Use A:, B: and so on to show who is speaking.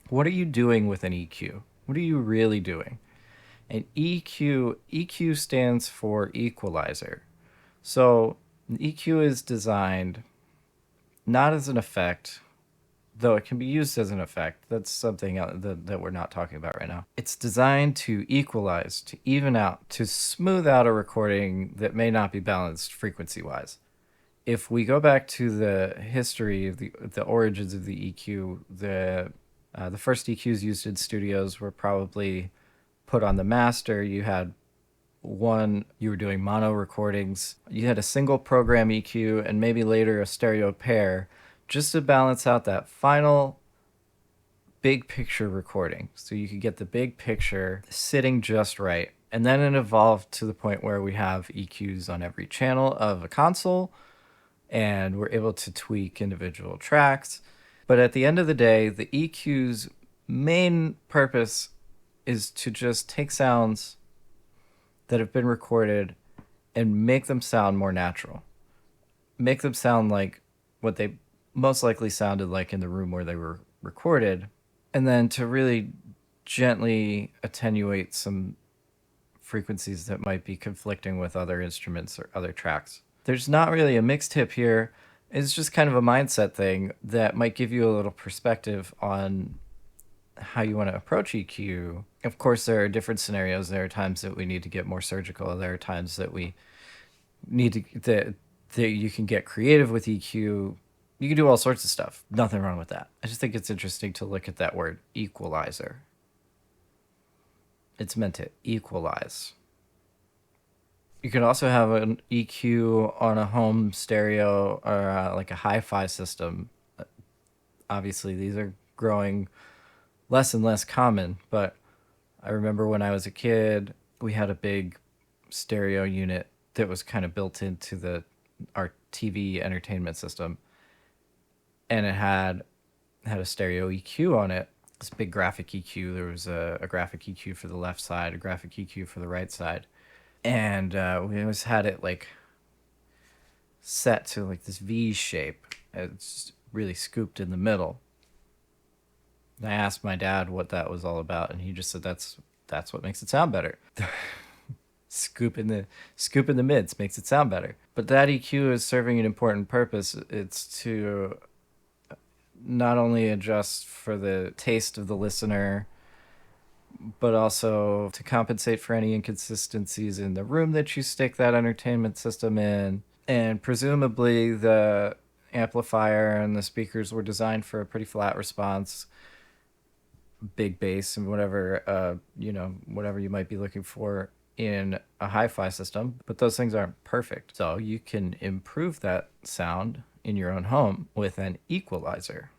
A: What are you doing with an EQ? What are you really doing? An EQ stands for equalizer. So an EQ is designed not as an effect, though it can be used as an effect. That's something that we're not talking about right now. It's designed to equalize, to even out, to smooth out a recording that may not be balanced frequency wise. If we go back to the history of the origins of the EQ, the first EQs used in studios were probably put on the master. You had one, you were doing mono recordings. You had a single program EQ and maybe later a stereo pair just to balance out that final big picture recording. So you could get the big picture sitting just right. And then it evolved to the point where we have EQs on every channel of a console and we're able to tweak individual tracks. But at the end of the day, the EQ's main purpose is to just take sounds that have been recorded and make them sound more natural. Make them sound like what they most likely sounded like in the room where they were recorded, and then to really gently attenuate some frequencies that might be conflicting with other instruments or other tracks. There's not really a mix tip here. It's just kind of a mindset thing that might give you a little perspective on how you want to approach EQ. Of course, there are different scenarios. There are times that we need to get more surgical. There are times that we need that you can get creative with EQ. You can do all sorts of stuff. Nothing wrong with that. I just think it's interesting to look at that word equalizer. It's meant to equalize. You can also have an EQ on a home stereo or like a hi-fi system. Obviously, these are growing less and less common, but I remember when I was a kid, we had a big stereo unit that was kind of built into our TV entertainment system, and it had a stereo EQ on it. This big graphic EQ. There was a graphic EQ for the left side, a graphic EQ for the right side, and we always had it like set to like this V shape. It's really scooped in the middle. I asked my dad what that was all about, and he just said that's what makes it sound better. Scoop in the mids makes it sound better. But that EQ is serving an important purpose. It's to not only adjust for the taste of the listener, but also to compensate for any inconsistencies in the room that you stick that entertainment system in. And presumably the amplifier and the speakers were designed for a pretty flat response, big bass and whatever whatever you might be looking for in a hi-fi system, but those things aren't perfect. So you can improve that sound in your own home with an equalizer.